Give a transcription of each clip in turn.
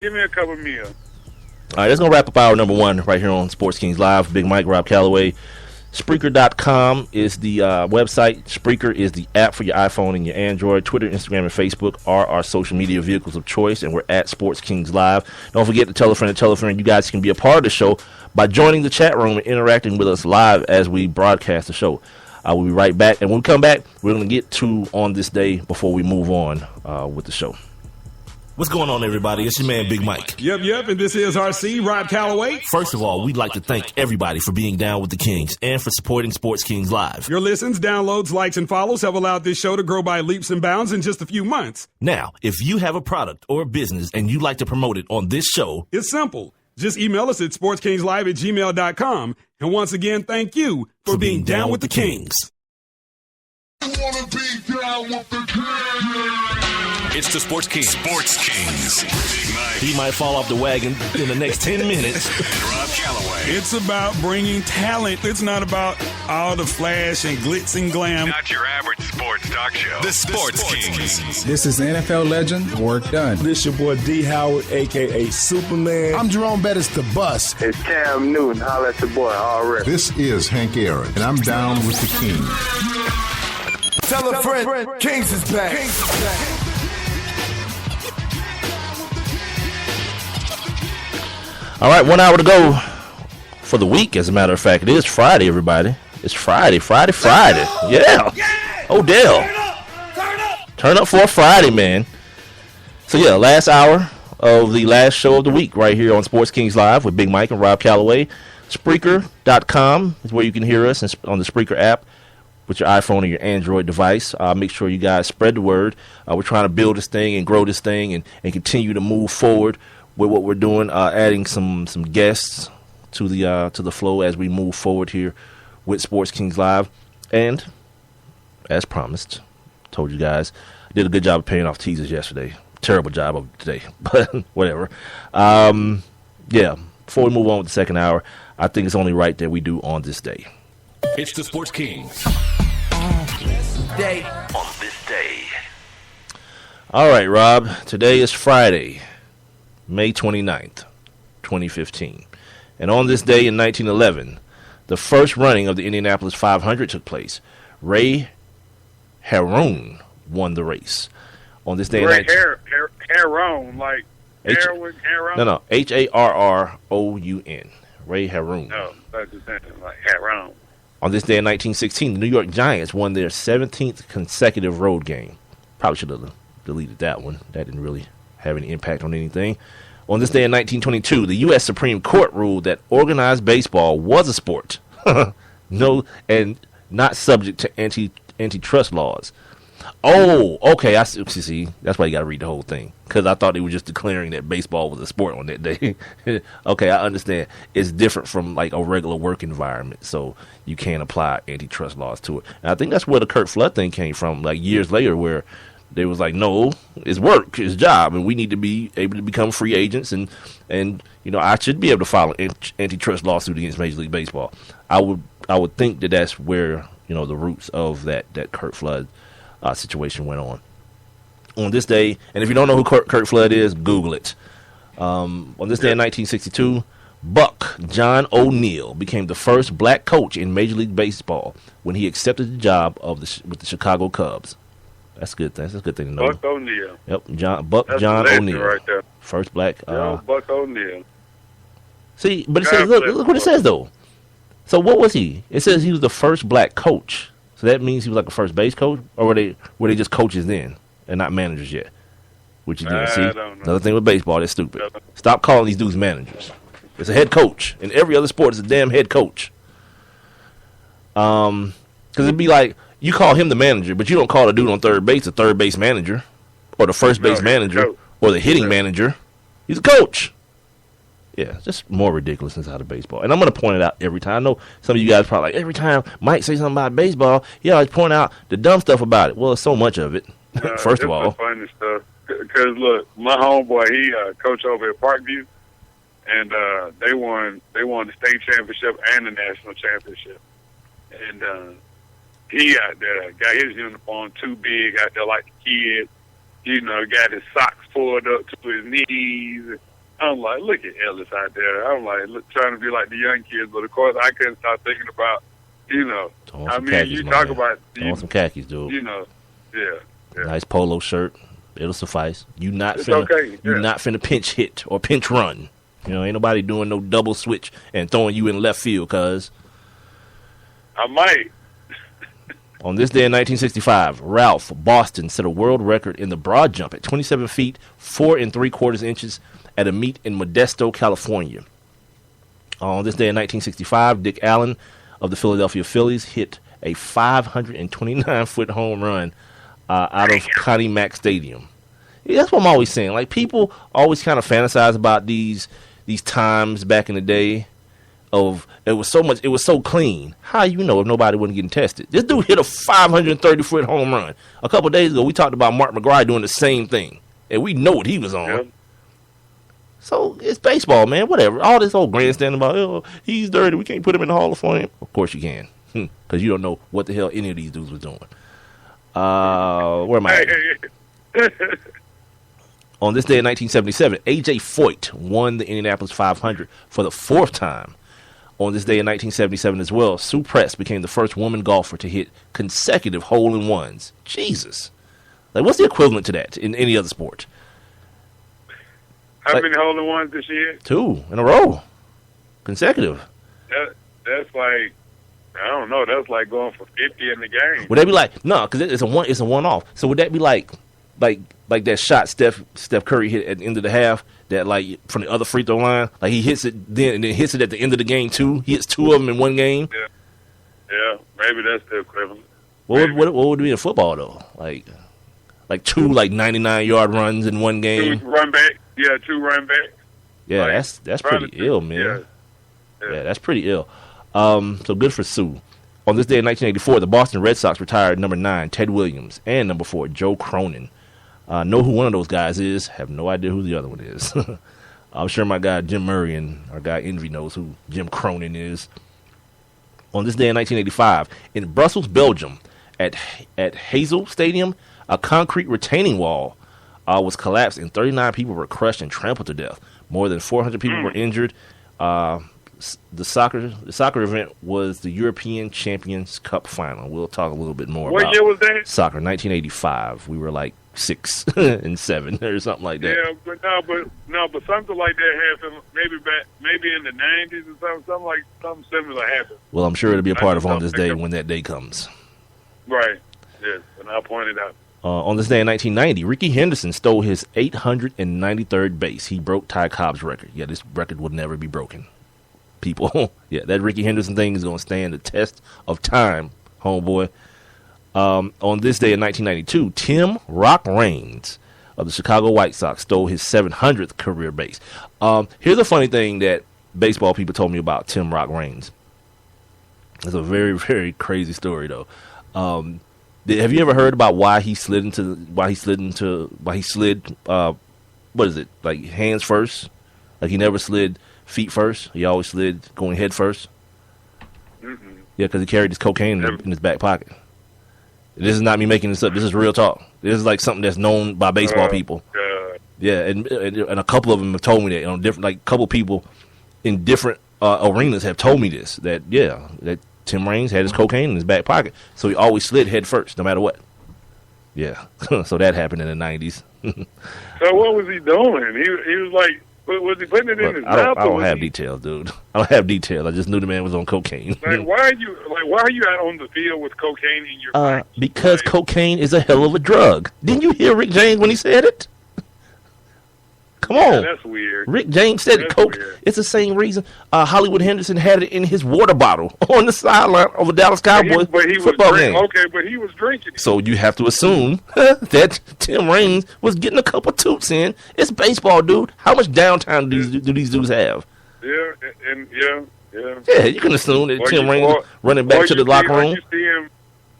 Give me a couple meals. All right, that's going to wrap up hour number one right here on Sports Kings Live. Big Mike, Rob Calloway. Spreaker.com is the website. Spreaker is the app for your iPhone and your Android. Twitter, Instagram, and Facebook are our social media vehicles of choice, and we're at Sports Kings Live. Don't forget to tell a friend to tell a friend. You guys can be a part of the show by joining the chat room and interacting with us live as we broadcast the show. We'll be right back, and when we come back, we're going to get to On This Day before we move on with the show. What's going on, everybody? It's your man, Big Mike. Yep, and this is RC, Rob Calloway. First of all, we'd like to thank everybody for being down with the Kings and for supporting Sports Kings Live. Your listens, downloads, likes, and follows have allowed this show to grow by leaps and bounds in just a few months. Now, if you have a product or a business and you'd like to promote it on this show, it's simple. Just email us at sportskingslive@gmail.com. And once again, thank you for being down with the Kings. It's the Sports Kings. Sports Kings. He might fall off the wagon in the next 10 minutes. Rob Calloway. It's about bringing talent. It's not about all the flash and glitz and glam. Not your average sports talk show. The Sports Kings. This is NFL legend, work done. This your boy D. Howard, a.k.a. Superman. I'm Jerome Bettis, the bus. It's Cam Newton. Holla at your boy already. This is Hank Aaron, and I'm down with the King. Tell a friend, Kings is back. All right, 1 hour to go for the week, as a matter of fact. It is Friday, everybody. It's Friday. Yeah. Odell. Turn up for a Friday, man. So, yeah, last hour of the last show of the week right here on Sports Kings Live with Big Mike and Rob Calloway. Spreaker.com is where you can hear us on the Spreaker app with your iPhone or your Android device. Make sure you guys spread the word. We're trying to build this thing and grow this thing and continue to move forward with what we're doing, adding some guests to the flow as we move forward here with Sports Kings Live. And as promised, told you guys, I did a good job of paying off teasers yesterday. Terrible job of today, but whatever. Yeah, before we move on with the second hour, I think it's only right that we do On This Day. It's the Sports Kings. On this day. All right, Rob, today is Friday, May 29th, 2015. And on this day in 1911, the first running of the Indianapolis 500 took place. Ray Harroun won the race. On this day Harroun, like heroin, Harroun? No, Harroun. Ray Harroun. No, that's the thing, like Harroun. On this day in 1916, the New York Giants won their 17th consecutive road game. Probably should have deleted that one. That didn't really have any impact on anything. On this day in 1922, the U.S. Supreme Court ruled that organized baseball was a sport. No, and not subject to antitrust laws. Oh, okay. I see. That's why you got to read the whole thing, because I thought they were just declaring that baseball was a sport on that day. Okay, I understand. It's different from like a regular work environment, so you can't apply antitrust laws to it. And I think that's where the Kurt Flood thing came from, like years later, where they was like, no, it's work, it's job, and we need to be able to become free agents, and you know, I should be able to file an antitrust lawsuit against Major League Baseball. I would think that that's where, you know, the roots of that Kurt Flood situation went on this day. And if you don't know who Kurt Flood is, Google it. On this day in 1962, Buck John O'Neill became the first black coach in Major League Baseball when he accepted the job with the Chicago Cubs. That's good. That's a good thing to know. Buck O'Neill. Yep, John O'Neill, right there. first black. Buck O'Neill. See, but it says, look what it says though. So what was he? It says he was the first black coach. So that means he was like a first base coach, or were they just coaches then and not managers yet? Which you didn't see. Another thing with baseball, that's stupid. Stop calling these dudes managers. It's a head coach. In every other sport, it's a damn head coach. Because it'd be like you call him the manager, but you don't call the dude on third base the third base manager, or the first base manager, or the hitting manager. He's a coach. Yeah, just more ridiculousness out of baseball. And I'm going to point it out every time. I know some of you guys probably like, every time Mike says something about baseball, he always point out the dumb stuff about it. Well, there's so much of it, first of all. It's funny stuff. Because, look, my homeboy, he coached over at Parkview, and they won the state championship and the national championship. And he out there got his uniform too big out there like the kid. You know, got his socks pulled up to his knees. I'm like, look at Ellis out there. I'm like, trying to be like the young kids, but of course I couldn't stop thinking about, I mean, khakis, you talk about, some khakis, dude. Yeah. Nice polo shirt. It'll suffice. You not It's finna, okay, yeah. you not finna pinch hit or pinch run. Ain't nobody doing no double switch and throwing you in left field, cuz. I might. On this day in 1965, Ralph Boston set a world record in the broad jump at 27 feet, 4 3/4 inches at a meet in Modesto, California. On this day in 1965, Dick Allen of the Philadelphia Phillies hit a 529-foot home run out of Connie Mack Stadium. Yeah, that's what I'm always saying. Like, people always kind of fantasize about these times back in the day of it was so clean. How if nobody wasn't getting tested? This dude hit a 530-foot home run. A couple days ago, we talked about Mark McGwire doing the same thing, and we know what he was on. Yeah. So it's baseball, man. Whatever. All this old grandstanding about, he's dirty, we can't put him in the Hall of Fame. Of course you can, because you don't know what the hell any of these dudes was doing. Where am I at? On this day in 1977, A.J. Foyt won the Indianapolis 500 for the 4th time. On this day in 1977 as well, Sue Press became the first woman golfer to hit consecutive hole-in-ones. Jesus. Like, what's the equivalent to that in any other sport? How many hole-in-ones did she hit? 2 in a row. Consecutive. That's like, I don't know, that's like going for 50 in the game. Would that be like, no, because it's a one-off. So would that be like that shot Steph Curry hit at the end of the half, that like from the other free throw line, like he hits it then and then hits it at the end of the game too? He hits 2 of them in one game. Yeah, maybe that's the equivalent. What would it be in football though? Like 2 99-yard runs in one game. 2 run back. Yeah, 2 run backs. Yeah, like, that's pretty ill, man. Yeah, that's pretty ill. So good for Sue. On this day in 1984, the Boston Red Sox retired number 9 Ted Williams and number 4 Joe Cronin. Know who one of those guys is. Have no idea who the other one is. I'm sure my guy Jim Murray and our guy Envy knows who Jim Cronin is. On this day in 1985, in Brussels, Belgium, at Hazel Stadium, a concrete retaining wall was collapsed and 39 people were crushed and trampled to death. More than 400 people were injured. The soccer event was the European Champions Cup final. We'll talk a little bit more about what year was that? Soccer, 1985. We were like 6 and 7 or something like that. Yeah, but something like that happened maybe in the 90s or something similar happened. Well, I'm sure it'll be a part of On This Day when that day comes. Right. Yes, and I'll point it out. On this day in 1990, Ricky Henderson stole his 893rd base. He broke Ty Cobb's record. Yeah, this record will never be broken. People, yeah, that Ricky Henderson thing is going to stand the test of time, homeboy. On this day in 1992, Tim Rock Raines of the Chicago White Sox stole his 700th career base. Here's a funny thing that baseball people told me about Tim Rock Raines. It's a very, very crazy story, though. Have you ever heard about why he slid what is it, like hands first? Like he never slid feet first. He always slid going head first. Mm-hmm. Yeah, because he carried his cocaine in his back pocket. This is not me making this up. This is real talk. This is like something that's known by baseball people. Yeah, and a couple of them have told me that. Different, like, couple people in different arenas have told me this. That Tim Raines had his cocaine in his back pocket, so he always slid head first, no matter what. Yeah, so that happened in the 90s. So what was he doing? He was like, was he putting it in his mouth? I don't have details, dude. I don't have details. I just knew the man was on cocaine. Like, why are you out on the field with cocaine in your pocket? Because cocaine is a hell of a drug. Didn't you hear Rick James when he said it? Come on. Yeah, that's weird. Rick James said coke. Weird. It's the same reason Hollywood Henderson had it in his water bottle on the sideline of a Dallas Cowboys football game. Okay, but he was drinking it. So you have to assume that Tim Raines was getting a couple toots in. It's baseball, dude. How much downtime do these dudes have? Yeah, yeah. Yeah, you can assume that Tim Raines running back to the locker room.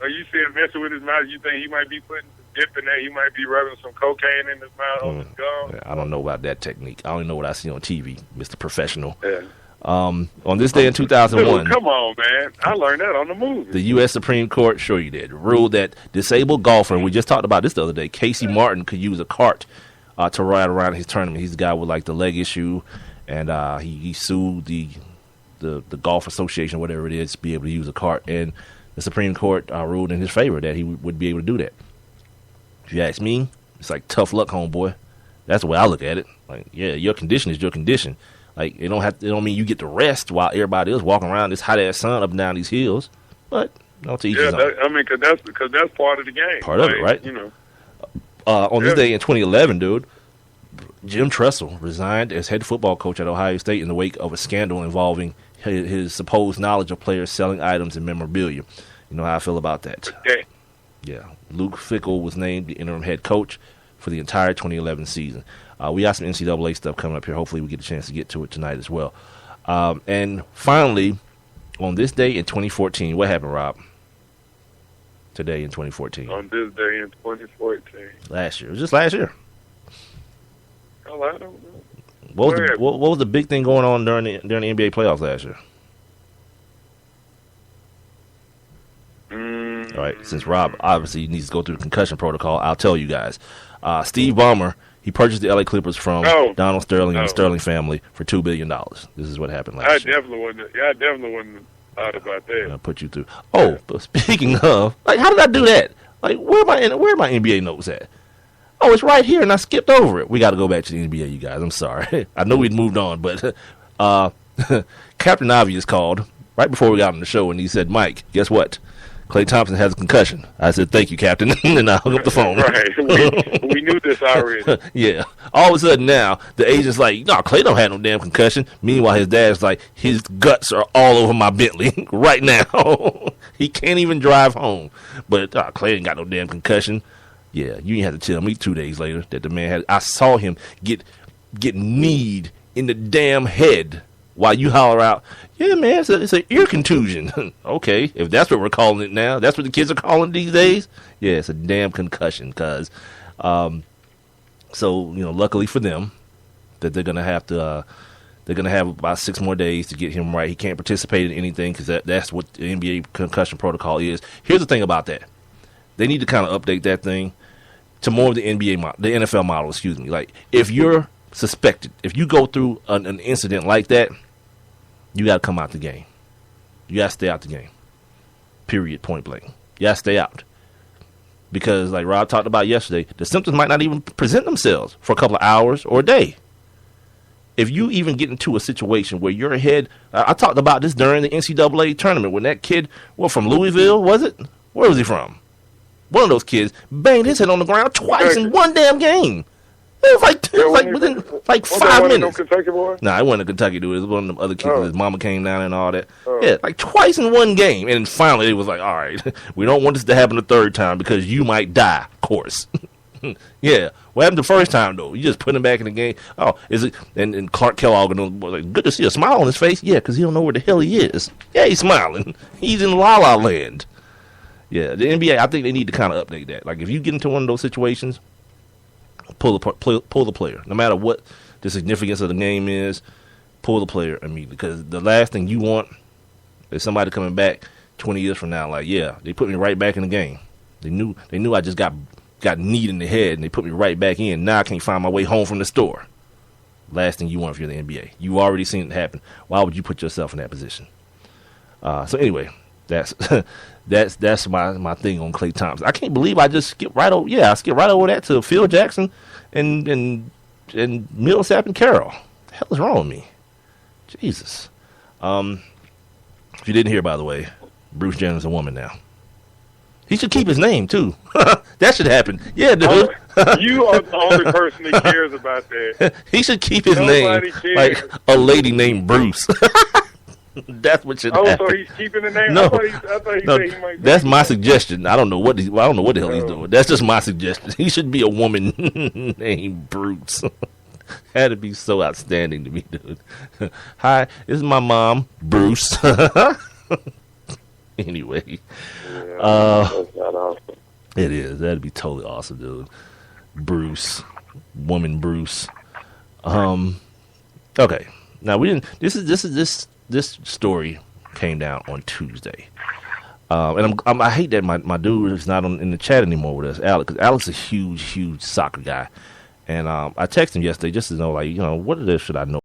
Are you see him messing with his mouth? You think he might be putting dip in there? He might be rubbing some cocaine in his mouth on his gum? Yeah, I don't know about that technique. I only know what I see on TV, Mr. Professional. Yeah. On this day in 2001. Dude, come on, man. I learned that on the movie. The U.S. Supreme Court, sure you did, ruled that disabled golfer, we just talked about this the other day, Casey Martin could use a cart to ride around his tournament. He's the guy with like the leg issue, and he sued the golf association, whatever it is, to be able to use a cart. And the Supreme Court ruled in his favor that he would be able to do that. If you ask me, it's like tough luck, homeboy. That's the way I look at it. Like, yeah, your condition is your condition. Like, it don't mean you get to rest while everybody else walking around this hot ass sun up and down these hills. But to each his own. Because that's part of the game. Part of it, right? On this day in 2011, dude, Jim Tressel resigned as head football coach at Ohio State in the wake of a scandal involving his supposed knowledge of players selling items and memorabilia. You know how I feel about that. Okay. Yeah. Luke Fickell was named the interim head coach for the entire 2011 season. We got some NCAA stuff coming up here. Hopefully we get a chance to get to it tonight as well. And finally, on this day in 2014, what happened, Rob? Today in 2014. On this day in 2014. Last year. It was just last year. Oh, I don't know. What was the big thing going on during the NBA playoffs last year? All right, since Rob obviously needs to go through the concussion protocol, I'll tell you guys. Steve Ballmer, he purchased the LA Clippers from Donald Sterling and the Sterling family for $2 billion. This is what happened last year. I definitely wouldn't thought about that. I'll put you through. Oh, but speaking of, like, how did I do that? Like, where are my NBA notes at? Oh, it's right here, and I skipped over it. We got to go back to the NBA, you guys. I'm sorry. I know we'd moved on, but Captain Obvious called right before we got on the show, and he said, Mike, guess what? Klay Thompson has a concussion. I said, thank you, Captain, and I hung up the phone. Right. We knew this already. Yeah. All of a sudden now, the agent's like, no, Klay don't have no damn concussion. Meanwhile, his dad's like, his guts are all over my Bentley right now. He can't even drive home. But Klay ain't got no damn concussion. Yeah, you didn't have to tell me 2 days later that the man had. I saw him get kneed in the damn head while you holler out, yeah, man, it's an ear contusion. Okay, if that's what we're calling it now, that's what the kids are calling it these days. Yeah, it's a damn concussion, cuz. So, luckily for them, that they're gonna have about 6 more days to get him right. He can't participate in anything because that's what the NBA concussion protocol is. Here's the thing about that. They need to kind of update that thing to more of the NFL model, excuse me. Like, if you're suspected, if you go through an incident like that, you got to come out the game. You got to stay out the game. Period, point blank. You got to stay out. Because, like Rob talked about yesterday, the symptoms might not even present themselves for a couple of hours or a day. If you even get into a situation where your head, I talked about this during the NCAA tournament when that kid, from Louisville, was it? Where was he from? One of those kids banged his head on the ground twice in one damn game. It was within 5 minutes. Kentucky boy? Nah, it wasn't a Kentucky dude. It was one of the other kids. His mama came down and all that. Yeah, twice in one game. And finally, it was like, all right, we don't want this to happen the third time because you might die, of course. Yeah. What happened the first time, though? You just put him back in the game. Oh, is it? And Clark Kellogg, like, good to see a smile on his face. Yeah, because he don't know where the hell he is. Yeah, he's smiling. He's in La La Land. Yeah, the NBA, I think they need to kind of update that. Like, if you get into one of those situations, pull the player. No matter what the significance of the game is, pull the player immediately. Because the last thing you want is somebody coming back 20 years from now like, yeah, they put me right back in the game. They knew I just got kneed in the head, and they put me right back in. Now I can't find my way home from the store. Last thing you want if you're in the NBA. You've already seen it happen. Why would you put yourself in that position? So anyway, that's my thing on Klay Thompson. I can't believe I just skipped right over. Yeah, I skipped right over that to Phil Jackson and Millsap and Carroll. The hell is wrong with me? Jesus. If you didn't hear, by the way, Bruce Jenner's a woman now. He should keep his name too. That should happen. Yeah, dude. You are the only person that cares about that. He should keep his name like a lady named Bruce. That's what should happen. So he's keeping the name. No, I thought he said he might. That's my suggestion. I don't know what the hell he's doing. That's just my suggestion. He should be a woman named Bruce. That'd be so outstanding to me, dude. Hi, this is my mom, Bruce. Anyway, that's not awesome. It is. That'd be totally awesome, dude. Bruce, woman Bruce. Okay. Now we didn't. This story came down on Tuesday, and I hate that my dude is not in the chat anymore with us, Alex. Because Alex is a huge soccer guy, And I texted him yesterday just to know, like, what of this should I know